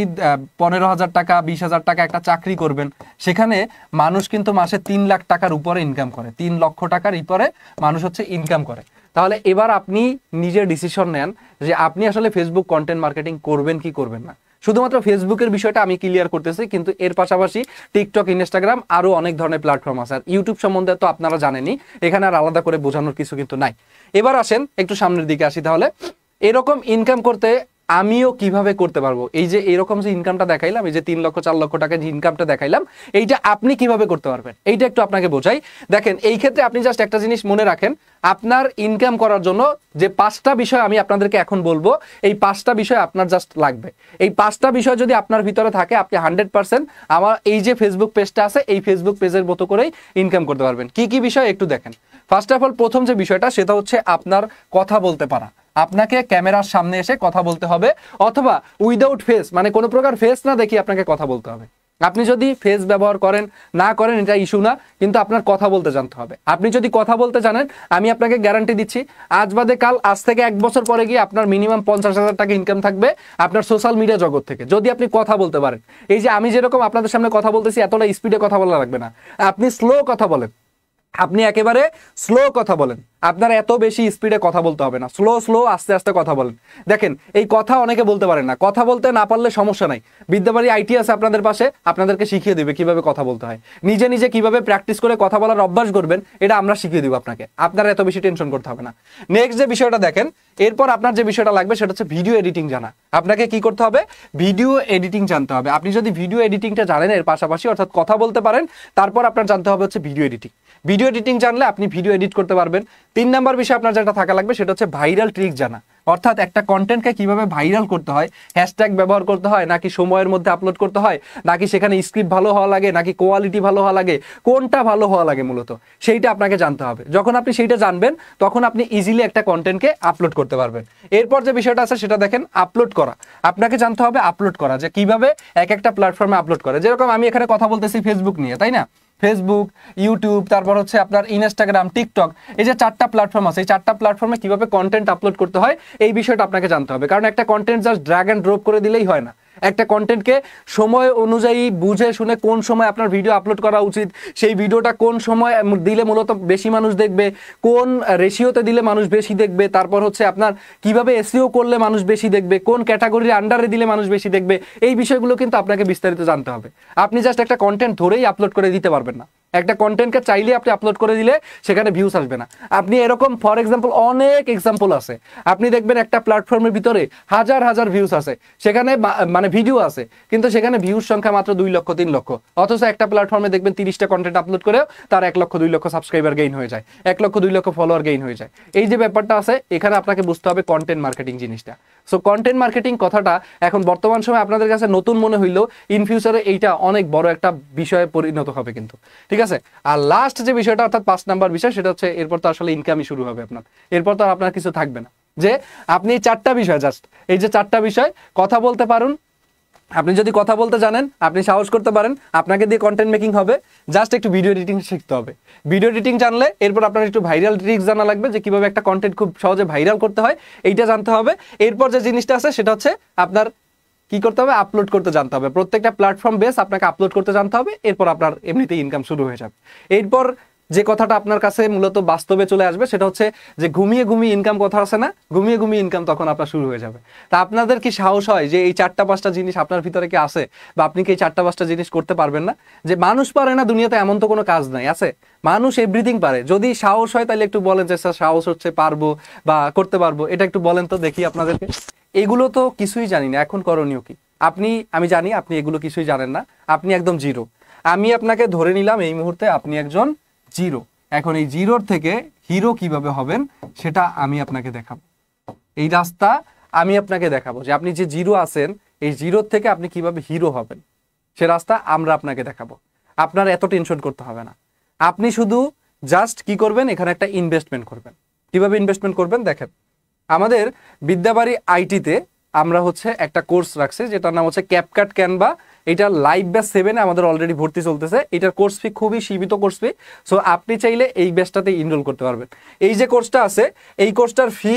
15,000 টাকা 20,000 টাকা একটা চাকরি করবেন, সেখানে মানুষ কিন্তু মাসে 3 লাখ টাকার উপরে ইনকাম করে, 3 লক্ষ টাকার উপরে মানুষ হচ্ছে ইনকাম করে। তাহলে এবার আপনি নিজের ডিসিশন নেন যে আপনি আসলে ফেসবুক কন্টেন্ট মার্কেটিং করবেন কি করবেন না। শুধুমাত্র ফেসবুকের বিষয়টা আমি ক্লিয়ার করতেছি, কিন্তু এর পাশাপাশি টিকটক, ইনস্টাগ্রাম আরো অনেক ধরনের প্ল্যাটফর্ম আছে। আর ইউটিউব সম্বন্ধে তো আপনারা জানেনই, এখানে আর আলাদা করে বোঝানোর কিছু কিন্তু নাই। এবার আসেন একটু সামনের দিকে আসি। তাহলে এরকম ইনকাম করতে আমিও কিভাবে করতে পারবো? এই যে এরকম যে ইনকামটা দেখাইলাম, এই যে 3 লক্ষ 4 লক্ষ টাকা যে ইনকামটা দেখাইলাম, এইটা আপনি কিভাবে করতে পারবেন এইটা একটু আপনাকে বোঝাই। দেখেন এই ক্ষেত্রে আপনি জাস্ট একটা জিনিস মনে রাখেন, আপনার ইনকাম করার জন্য যে 5টা বিষয় আমি আপনাদেরকে এখন বলবো, এই 5টা বিষয় আপনার জাস্ট লাগবে। এই 5টা বিষয় যদি আপনার ভিতরে থাকে, আপনি 100% আমার এই যে ফেসবুক পেজটা আছে, এই ফেসবুক পেজের মতো করেই ইনকাম করতে পারবেন। কি কি বিষয় একটু দেখেন। ফার্স্ট অফ অল প্রথম যে বিষয়টা সেটা হচ্ছে আপনার কথা বলতে পারা। আপনাকে ক্যামেরার সামনে এসে কথা বলতে হবে, অথবা উইদাউট ফেস, মানে কোনো প্রকার ফেস না দেখি আপনাকে কথা বলতে হবে। আপনি যদি ফেস ব্যবহার করেন না করেন এটা ইস্যু না, কিন্তু আপনার কথা বলতে জানতে হবে। আপনি যদি কথা বলতে জানেন, আমি আপনাকে গ্যারান্টি দিচ্ছি আজ বাদে কাল, আজ থেকে 1 বছর পরে গিয়ে আপনার মিনিমাম 50,000 টাকা ইনকাম থাকবে আপনার সোশ্যাল মিডিয়া জগৎ থেকে, যদি আপনি কথা বলতে পারেন। এই যে আমি যেরকম আপনাদের সামনে কথা বলতেছি, এতটা স্পিডে কথা বলা লাগবে না, আপনি স্লো কথা বলেন, আপনি একেবারে স্লো কথা বলেন, আপনার এত বেশি স্পিডে কথা বলতে হবে না, স্লো স্লো আস্তে আস্তে কথা বলেন। দেখেন এই কথা অনেকে বলতে পারেন না, কথা বলতে না পারলে সমস্যা নাই, বিদ্যাবাড়ি আইটি আছে আপনাদের পাশে, আপনাদেরকে শিখিয়ে দিবে কিভাবে কথা বলতে হয়। নিজে নিজে কিভাবে প্র্যাকটিস করে কথা বলার অভ্যাস করবেন, এটা আমরা শিখিয়ে দিব আপনাকে, আপনার এত বেশি টেনশন করতে হবে না। নেক্সট যে বিষয়টা দেখেন, এরপর আপনার যে বিষয়টা লাগবে সেটা হচ্ছে ভিডিও এডিটিং জানা। আপনাকে কি করতে হবে? ভিডিও এডিটিং জানতে হবে। আপনি যদি ভিডিও এডিটিংটা জানেন এর পাশাপাশি, অর্থাৎ কথা বলতে পারেন, তারপর আপনার জানতে হবে হচ্ছে ভিডিও এডিটিং। ভিডিও এডিটিং জানলে আপনি ভিডিও এডিট করতে পারবেন। 3 নাম্বার বিষয় আপনার যেটা থাকা লাগবে সেটা হচ্ছে ভাইরাল ট্রিক জানা, অর্থাৎ একটা কন্টেন্টকে কিভাবে ভাইরাল করতে হয়, হ্যাশট্যাগ ব্যবহার করতে হয় নাকি সময়ের মধ্যে আপলোড করতে হয়, নাকি সেখানে স্ক্রিপ্ট ভালো হওয়া লাগে, নাকি কোয়ালিটি ভালো হওয়া লাগে, কোনটা ভালো হওয়া লাগে মূলত সেইটা আপনাকে জানতে হবে। যখন আপনি সেইটা জানবেন তখন আপনি ইজিলি একটা কন্টেন্টকে আপলোড করতে পারবেন। এরপর যে বিষয়টা আছে সেটা দেখেন আপলোড করা। আপনাকে জানতে হবে আপলোড করা, যে কিভাবে এক একটা প্ল্যাটফর্মে আপলোড করে। যেরকম আমি এখানে কথা বলতেছি ফেসবুক নিয়ে, তাই না? ফেসবুক, ইউটিউব, তারপর হচ্ছে আপনার ইনস্টাগ্রাম, টিকটক, এই যে 4টা প্ল্যাটফর্ম আছে, এই 4টা প্ল্যাটফর্মে কিভাবে কন্টেন্ট আপলোড করতে হয় এই বিষয়টা আপনাকে জানতে হবে। কারণ একটা content just drag and drop করে দিলেই হয় না। একটা কন্টেন্টকে সময় অনুযায়ী বুঝে শুনে কোন সময় আপনার ভিডিও আপলোড করা উচিত, সেই ভিডিওটা কোন সময় দিলে মূলত বেশি মানুষ দেখবে, কোন রেশিওতে দিলে মানুষ বেশি দেখবে, তারপর হচ্ছে আপনার কিভাবে এসইও করলে মানুষ বেশি দেখবে, কোন ক্যাটাগরির আন্ডারে দিলে মানুষ বেশি দেখবে, এই বিষয়গুলো কিন্তু আপনাকে বিস্তারিত জানতে হবে। আপনি জাস্ট একটা কন্টেন্ট ধরেই আপলোড করে দিতে পারবেন না। একটা কন্টেন্টকে চাইলে আপনি আপলোড করে দিলে সেখানে ভিউজ আসবে না। আপনি এরকম ফর এক্সাম্পল অনেক এক্সাম্পল আছে, আপনি দেখবেন একটা প্ল্যাটফর্মের ভিতরে হাজার হাজার ভিউজ আছে, সেখানে মানে ভিডিও আছে, কিন্তু সেখানে ভিউজ সংখ্যা মাত্র 2 লক্ষ 3 লক্ষ। অথচ একটা প্ল্যাটফর্মে দেখবেন 30টা কন্টেন্ট আপলোড করেও তার 1 লক্ষ 2 লক্ষ সাবস্ক্রাইবার গেইন হয়ে যায়, 1 লক্ষ 2 লক্ষ ফলোয়ার গেইন হয়ে যায়। এই যে ব্যাপারটা আছে, এখানে আপনাকে বুঝতে হবে কন্টেন্ট মার্কেটিং জিনিসটা। সো কন্টেন্ট মার্কেটিং কথাটা এখন বর্তমান সময় আপনাদের কাছে নতুন মনে হইলেও ইন ফিউচারে এইটা অনেক বড় একটা বিষয়ে পরিণত হবে কিন্তু, ঠিক আছে? আর লাস্ট যে বিষয়টা অর্থাৎ 5 নাম্বার বিষয় সেটা হচ্ছে এরপর তো আসলে ইনকামই শুরু হবে আপনার, এরপর তো আপনার কিছু থাকবে না। যে আপনি 4টা বিষয় জাস্ট, এই যে 4টা বিষয়, কথা বলতে পারুন, আপনি যদি কথা বলতে জানেন, আপনি সাহস করতে পারেন, আপনাকে দিয়ে কন্টেন্ট মেকিং হবে, জাস্ট একটু ভিডিও এডিটিং শিখতে হবে। ভিডিও এডিটিং জানলে এরপর আপনার একটু ভাইরাল ট্রিক্স জানা লাগবে, যে কিভাবে একটা কন্টেন্ট খুব সহজে ভাইরাল করতে হয় এইটা জানতে হবে। এরপর যে জিনিসটা আছে সেটা হচ্ছে আপনার কি করতে হবে? আপলোড করতে জানতে হবে। প্রত্যেকটা প্ল্যাটফর্ম বেস আপনাকে আপলোড করতে জানতে হবে, এরপর আপনার এমনিতেই ইনকাম শুরু হয়ে যাবে। এরপর যে কথাটা আপনার কাছে মূলত বাস্তবে চলে আসবে সেটা হচ্ছে যে ঘুমিয়ে ঘুমিয়ে ইনকাম কথা আছে না, ঘুমিয়ে ঘুমিয়ে ইনকাম তখন আপনার শুরু হয়ে যাবে। তা আপনাদের কি সাহস হয় যে এই 4টা 5টা জিনিস আপনার ভিতরে কি আছে, বা আপনি কি এই 4টা 5টা জিনিস করতে পারবেন না? যে মানুষ পারে না দুনিয়াতে এমন তো কোনো কাজ নাই, আছে? মানুষ এভরিথিং পারে। যদি সাহস হয় তাহলে একটু বলেন যে স্যার সাহস হচ্ছে পারবো বা করতে পারবো, এটা একটু বলেন তো দেখি আপনাদেরকে। এগুলো তো কিছুই জানি না, এখন করণীয় কি? আমি জানি আপনি এগুলো কিছুই জানেন না, আপনি একদম জিরো। আমি আপনাকে ধরে নিলাম এই মুহূর্তে আপনি একজন জিরো। এখন এই জিরোর থেকে হিরো কিভাবে হবেন সেটা আমি আপনাকে দেখাবো। এই রাস্তা আমি আপনাকে দেখাবো, যে আপনি যে জিরো আছেন এই জিরোর থেকে আপনি কিভাবে হিরো হবেন সে রাস্তা আমরা আপনাকে দেখাবো। আপনার এত টেনশন করতে হবে না, আপনি শুধু জাস্ট কি করবেন, এখানে একটা ইনভেস্টমেন্ট করবেন। কিভাবে ইনভেস্টমেন্ট করবেন দেখেন, আমাদের বিদ্যাবাড়ি আইটিতে আমরা হচ্ছে একটা কোর্স রাখছি যেটার নাম হচ্ছে ক্যাপকাট ক্যানভা। এটা লাইভ ব্যাচ 7-এ আমাদের অলরেডি ভর্তি চলতেছে। এটার কোর্স ফি খুবই সীমিত কোর্স ফি, সো আপনি চাইলে এই ব্যাচটাতে এনরোল করতে পারবেন। এই যে কোর্সটা আছে এই কোর্সটার ফি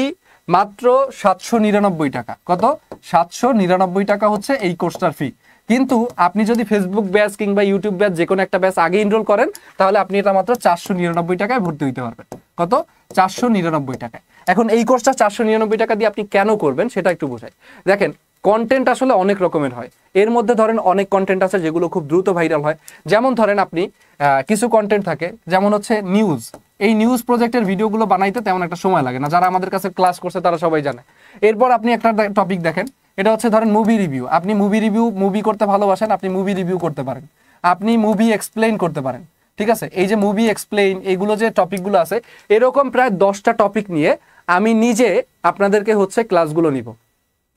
মাত্র 799 টাকা। কত? 799 টাকা হচ্ছে এই কোর্সটার ফি। কিন্তু আপনি যদি ফেসবুক ব্যাচ কিংবা ইউটিউব ব্যাচ যে কোনো একটা ব্যাচ আগে এনরোল করেন তাহলে আপনি এটা মাত্র 499 টাকায় ভর্তি হইতে পারবেন। কত? 499 টাকায়। এখন এই কোর্সটা 499 টাকা দিয়ে আপনি কেন করবেন সেটা একটু বোঝাই। দেখেন, কন্টেন্ট আসলে অনেক রকমের হয়। এর মধ্যে ধরেন অনেক কন্টেন্ট আছে যেগুলো খুব দ্রুত ভাইরাল হয়। যেমন ধরেন আপনি কিছু কন্টেন্ট থাকে যেমন হচ্ছে নিউজ। এই নিউজ প্রজেক্টের ভিডিওগুলো বানাইতে তেমন একটা সময় লাগে না, যারা আমাদের কাছে ক্লাস করছে তারা সবাই জানে। এরপর আপনি একটা টপিক দেখেন, এটা হচ্ছে ধরেন মুভি রিভিউ। আপনি মুভি করতে ভালোবাসেন, আপনি মুভি রিভিউ করতে পারেন, আপনি মুভি এক্সপ্লেইন করতে পারেন। ঠিক আছে, এই যে মুভি এক্সপ্লেইন এইগুলো যে টপিকগুলো আছে, এরকম প্রায় 10টা টপিক নিয়ে আমি নিজে আপনাদেরকে হচ্ছে ক্লাসগুলো নিব।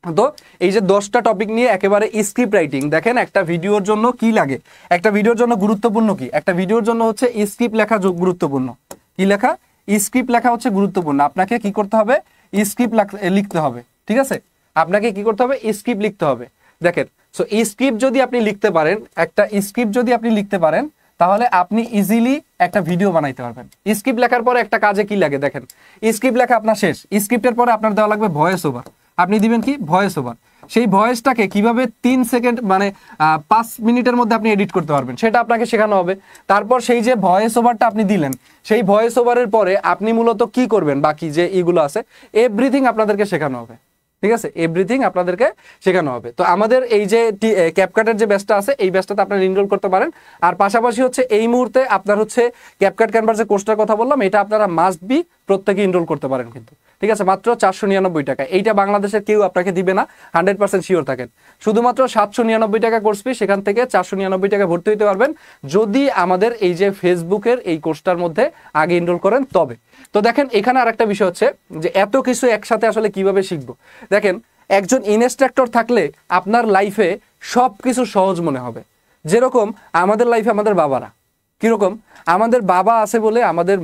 তো এই যে 10টা টপিক নিয়ে একেবারে স্ক্রিপ্ট রাইটিং, দেখেন একটা ভিডিওর জন্য কি লাগে, একটা ভিডিওর জন্য গুরুত্বপূর্ণ কি, একটা ভিডিওর জন্য হচ্ছে স্ক্রিপ্ট লেখা গুরুত্বপূর্ণ। কি লেখা? স্ক্রিপ্ট লেখা হচ্ছে গুরুত্বপূর্ণ। আপনাকে কি করতে হবে? স্ক্রিপ্ট লিখতে হবে। ঠিক আছে, আপনাকে কি করতে হবে? স্ক্রিপ্ট লিখতে হবে। দেখেন, সো স্ক্রিপ্ট যদি আপনি লিখতে পারেন, একটা স্ক্রিপ্ট যদি আপনি লিখতে পারেন তাহলে আপনি ইজিলি একটা ভিডিও বানাইতে পারবেন। স্ক্রিপ্ট লেখার পরে একটা কাজে কি লাগে দেখেন, স্ক্রিপ্ট লেখা আপনার শেষ, স্ক্রিপ্টের পরে আপনার দেওয়া লাগবে ভয়েস ওভার। আপনি দিবেন কি? Voice over. সেই ভয়েসটাকে কিভাবে 3 সেকেন্ড মানে 5 মিনিটের মধ্যে আপনি এডিট করতে পারবেন সেটা আপনাকে শেখানো হবে। তারপর সেই যে ভয়েস ওভারটা আপনি দিলেন, সেই ভয়েস ওভারের পরে আপনি মূলত কি করবেন, বাকি যে ইগুলো আছে এভরিথিং আপনাদেরকে শেখানো হবে। ঠিক আছে, এভরিথিং আপনাদেরকে শেখানো হবে। তো আমাদের এই যে ক্যাপকাটের যে ব্যাচটা আছে এই ব্যাচটাতে আপনারা এনরোল করতে পারেন। আর পাশাপাশি হচ্ছে এই মুহূর্তে আপনার হচ্ছে ক্যাপকাট ক্যানভার যে কোর্সটার কথা বললাম এটা আপনারা মাস্ট বি প্রত্যেকে এনরোল করতে পারেন কিন্তু। ঠিক আছে, মাত্র 499 টাকা। এইটা বাংলাদেশের কেউ আপনাকে দিবে না, 100% শিওর থাকেন। শুধুমাত্র 799 টাকা কোর্স ফি, সেখান থেকে 499 টাকা ভর্তি হতে পারবেন যদি আমাদের এই যে ফেসবুকের এই কোর্সটার মধ্যে আগে এনরোল করেন তবে। তো দেখেন, এখানে আরেকটা বিষয় হচ্ছে যে এত কিছু একসাথে আসলে কিভাবে শিখবো। দেখেন, একজন ইনস্ট্রাক্টর থাকলে আপনার লাইফে সব কিছু সহজ মনে হবে। যেরকম আমাদের লাইফে আমাদের বাবারা কিরকম, আমাদের বাবা আছে বলে আমাদের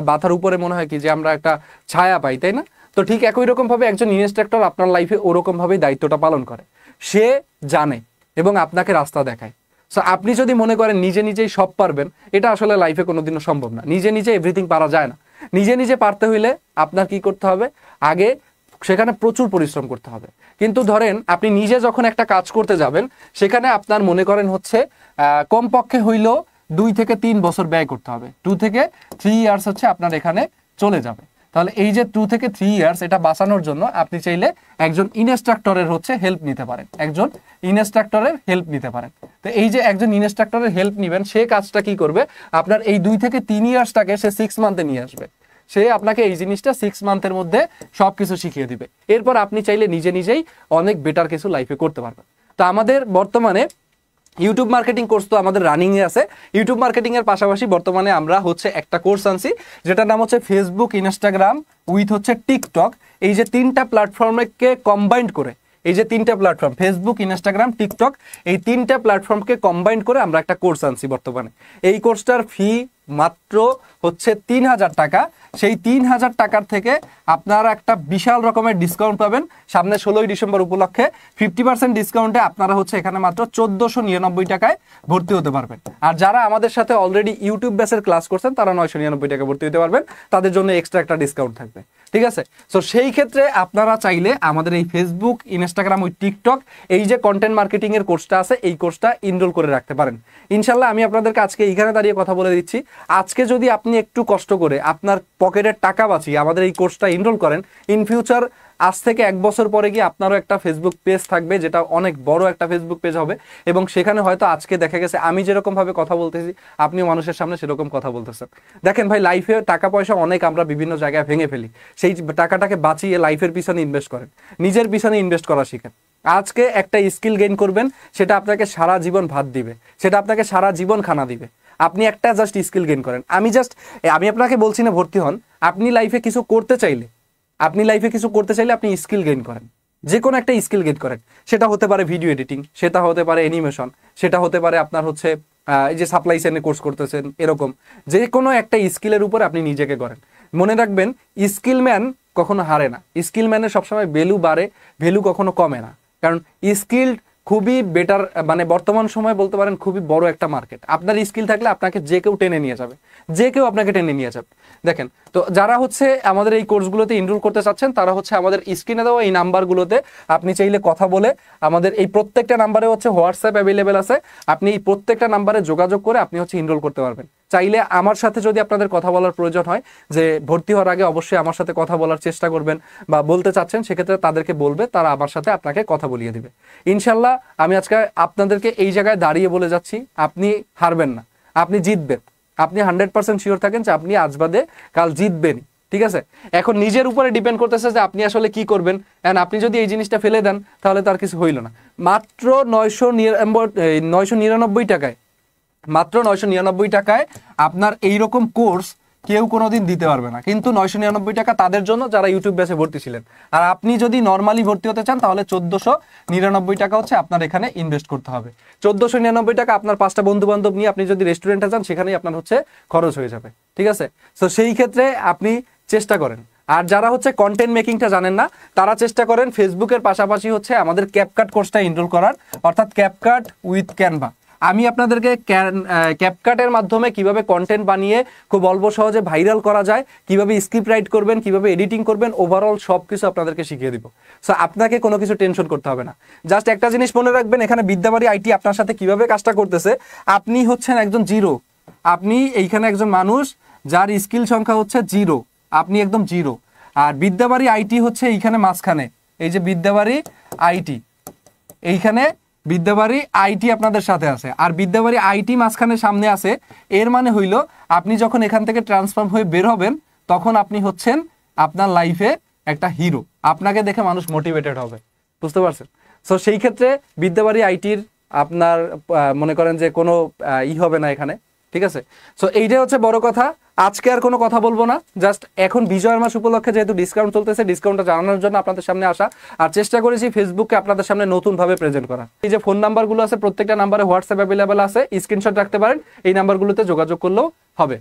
মাথার উপরে মনে হয় কি যে আমরা একটা ছায়া পাই, তাই না? তো ঠিক একই রকম ভাবে একজন ইনস্ট্রাক্টর আপনার লাইফে ওরকম ভাবেই দায়িত্বটা পালন করে। সে জানে এবং আপনাকে রাস্তা দেখায়। সো আপনি যদি মনে করেন নিজে নিজেই সব পারবেন, এটা আসলে লাইফে কোনোদিনও সম্ভব না। নিজে নিজে এভরিথিং পারা যায় না। নিজে নিজে পারতে হইলে আপনার কি করতে হবে, আগে সেখানে প্রচুর পরিশ্রম করতে হবে। কিন্তু ধরেন আপনি নিজে যখন একটা কাজ করতে যাবেন সেখানে আপনার মনে করেন হচ্ছে কমপক্ষে হইলেও 2 থেকে 3 বছর ব্যয় করতে হবে। 2 থেকে 3 ইয়ার্স হচ্ছে আপনার এখানে চলে যাবে। তাহলে এই যে 2 থেকে 3 ইয়ার্স এটা বাঁচানোর জন্য আপনি চাইলে একজন ইনস্ট্রাক্টরের হচ্ছে হেল্প নিতে পারেন, একজন ইনস্ট্রাক্টরের হেল্প নিতে পারেন। তো এই যে একজন ইনস্ট্রাক্টরের হেল্প নেবেন, সে কাজটা কি করবে, আপনার এই 2 থেকে 3 ইয়ার্সটাকে সে 6 মান্থে নিয়ে আসবে। সে আপনাকে এই জিনিসটা 6 মান্থের মধ্যে সবকিছু শিখিয়ে দিবে। এরপর আপনি চাইলে নিজে নিজেই অনেক বেটার কিছু লাইফে করতে পারবেন। তো আমাদের বর্তমানে ইউটিউব মার্কেটিং কোর্স তো আমাদের রানিং এ আছে। ইউটিউব মার্কেটিং এর পাশাপাশি বর্তমানে আমরা হচ্ছে একটা কোর্স আনছি যেটার নাম হচ্ছে ফেসবুক, ইনস্টাগ্রাম উইথ হচ্ছে টিকটক। এই যে 3টা প্ল্যাটফর্মকে কম্বাইন্ড করে, এই যে 3টা প্ল্যাটফর্ম ফেসবুক, ইনস্টাগ্রাম, টিকটক, এই 3টা প্ল্যাটফর্মকে কম্বাইন্ড করে আমরা একটা কোর্স আনছি বর্তমানে। এই কোর্সটার ফি মাত্র হচ্ছে 3000 টাকা। সেই 3000 টাকার থেকে আপনারা একটা বিশাল রকমের ডিসকাউন্ট পাবেন। সামনে 16ই ডিসেম্বর উপলক্ষে 50% ডিসকাউন্টে আপনারা হচ্ছে এখানে মাত্র 1499 টাকায় ভর্তি হতে পারবেন। আর যারা আমাদের সাথে অলরেডি ইউটিউব বেসের ক্লাস করছেন তারা 999 টাকা ভর্তি হতে পারবেন, তাদের জন্য এক্সট্রা একটা ডিসকাউন্ট থাকবে। ঠিক আছে, সো সেই ক্ষেত্রে আপনারা চাইলে আমাদের এই ফেসবুক, ইনস্টাগ্রাম ওই টিকটক এই যে কন্টেন্ট মার্কেটিং এর কোর্সটা আছে এই কোর্সটা এনরোল করে রাখতে পারেন। ইনশাল্লাহ আমি আপনাদেরকে আজকে এইখানে দাঁড়িয়ে কথা বলে দিচ্ছি, আজকে যদি আপনি একটু কষ্ট করে আপনার পকেটের টাকা বাঁচিয়ে আমাদের এই কোর্সটা এনরোল করেন, ইন ফিউচার আজ থেকে 1 বছর পরে গিয়ে আপনারও একটা ফেসবুক পেজ থাকবে, যেটা অনেক বড় একটা ফেসবুক পেজ হবে, এবং সেখানে হয়তো আজকে দেখা গেছে আমি যেরকম ভাবে কথা বলতেছি আপনিও মানুষের সামনে সেরকম কথা বলতেছেন। দেখেন ভাই, লাইফে টাকা পয়সা অনেক আমরা বিভিন্ন জায়গায় ভেঙে ফেলি, সেই টাকাটাকে বাঁচিয়ে লাইফের পিছনে ইনভেস্ট করেন, নিজের পিছনে ইনভেস্ট করা শিখেন। আজকে একটা স্কিল গেইন করবেন, সেটা আপনাকে সারা জীবন ভাত দিবে, সেটা আপনাকে সারা জীবন খানা দিবে। আপনি একটা জাস্ট স্কিল গেইন করেন। আমি আপনাকে বলছি না ভর্তি হন, আপনি লাইফে কিছু করতে চাইলে আপনি স্কিল গেইন করেন, যে কোনো একটা স্কিল গেইন করেন। সেটা হতে পারে ভিডিও এডিটিং, সেটা হতে পারে অ্যানিমেশন, সেটা হতে পারে আপনার হচ্ছে এই যে সাপ্লাই চেইনে কোর্স করতেছেন, এরকম যে কোনো একটা স্কিলের উপর আপনি নিজেকে করেন। মনে রাখবেন, স্কিলম্যান কখনো হারে না, স্কিলম্যানের সবসময় ভ্যালু বাড়ে, ভ্যালু কখনো কমে না। কারণ স্কিল খুবই বেটার, মানে বর্তমান সময় বলতে পারেন খুবই বড় একটা মার্কেট। আপনার স্কিল থাকলে আপনাকে যে কেউ টেনে নিয়ে যাবে, যে কেউ আপনাকে টেনে নিয়ে যাবে। দেখেন, তো যারা হচ্ছে আমাদের এই কোর্সগুলোতে এনরোল করতে চাচ্ছেন, তারা হচ্ছে আমাদের স্ক্রিনে দেওয়া এই নাম্বারগুলোতে আপনি চাইলে কথা বলে, আমাদের এই প্রত্যেকটা নাম্বারে হচ্ছে হোয়াটসঅ্যাপ অ্যাভেলেবেল আছে, আপনি এই প্রত্যেকটা নাম্বারে যোগাযোগ করে আপনি হচ্ছে এনরোল করতে পারবেন। চাইলে আমার সাথে যদি আপনাদের কথা বলার প্রয়োজন হয়, যে ভর্তি হওয়ার আগে অবশ্যই আমার সাথে কথা বলার চেষ্টা করবেন বা বলতে চাচ্ছেন, সেক্ষেত্রে তাদেরকে বলবে, তারা আমার সাথে আপনাকে কথা বলিয়ে দিবে। ইনশাল্লাহ আমি আজকে আপনাদেরকে এই জায়গায় দাঁড়িয়ে বলে যাচ্ছি, আপনি হারবেন না, আপনি জিতবেন। আপনি 100% শিওর থাকেন যে আপনি আজ বাদে কাল জিতবেনই, ঠিক আছে? এখন নিজের উপরে ডিপেন্ড করতেছে যে আপনি আসলে কি করবেন। এন্ড আপনি যদি এই জিনিসটা ফেলে দেন তাহলে তার কিছু হইল না। মাত্র 999 টাকায়, মাত্র 999 টাকায় আপনার এইরকম কোর্স কেউ কোনোদিন দিতে পারবে না। কিন্তু 999 টাকা তাদের জন্য যারা ইউটিউব ব্যাচে ভর্তি ছিলেন। আর আপনি যদি নর্মালি ভর্তি হতে চান তাহলে 1499 টাকা হচ্ছে আপনার এখানে ইনভেস্ট করতে হবে। 1499 টাকা আপনার 5টা বন্ধু বান্ধব নিয়ে আপনি যদি রেস্টুরেন্টে যান, সেখানেই আপনার হচ্ছে খরচ হয়ে যাবে, ঠিক আছে? তো সেই ক্ষেত্রে আপনি চেষ্টা করেন। আর যারা হচ্ছে কন্টেন্ট মেকিংটা জানেন না, তারা চেষ্টা করেন ফেসবুকের পাশাপাশি হচ্ছে আমাদের ক্যাপকাট কোর্সটা এনরোল করার, অর্থাৎ ক্যাপকাট উইথ ক্যানভা। আমি আপনাদেরকে ক্যাপকাটের মাধ্যমে কিভাবে কন্টেন্ট বানিয়ে খুব অল্প সহজে ভাইরাল করা যায়, কিভাবে স্ক্রিপ্ট রাইট করবেন, কিভাবে এডিটিং করবেন, ওভারঅল সব কিছু আপনাদেরকে শিখিয়ে দিব। সো আপনাকে কোনো কিছু টেনশন করতে হবে না। জাস্ট একটা জিনিস মনে রাখবেন, এখানে বিদ্যাবাড়ি আইটি আপনার সাথে কিভাবে কাজটা করতেছে। আপনি হচ্ছেন একজন জিরো, আপনি এইখানে একজন মানুষ যার স্কিল সংখ্যা হচ্ছে 0, আপনি একদম 0। আর বিদ্যাবাড়ি আইটি হচ্ছে এইখানে মাঝখানে, এই যে বিদ্যাবাড়ি আইটি, এইখানে বিদ্যাবাড়ি আইটি আপনাদের সাথে আছে, আর বিদ্যাবাড়ি আইটি মাঝখানে সামনে আছে। এর মানে হইল আপনি যখন এখান থেকে ট্রান্সফর্ম হয়ে বের হবেন, তখন আপনি হচ্ছেন আপনার লাইফে একটা হিরো, আপনাকে দেখে মানুষ মোটিভেটেড হবে, বুঝতে পারছেন? সো সেই ক্ষেত্রে বিদ্যাবাড়ি আইটির আপনার মনে করেন যে কোনো হবে না এখানে, ঠিক আছে? সো এইটাই হচ্ছে বড় কথা। আজকে আর কোনো কথা বলবো না, জাস্ট এখন বিজয়ের মাস উপলক্ষে যেহেতু ডিসকাউন্ট চলতেছে, ডিসকাউন্টটা জানানোর জন্য আপনাদের সামনে আসা, আর চেষ্টা করেছি ফেসবুককে আপনাদের সামনে নতুনভাবে প্রেজেন্ট করা। এই যে ফোন নাম্বারগুলো আছে, প্রত্যেকটা নাম্বারে হোয়াটসঅ্যাপ অ্যাভেলেবেল আছে, স্ক্রিনশট রাখতে পারেন, এই নাম্বারগুলোতে যোগাযোগ করলেও হবে।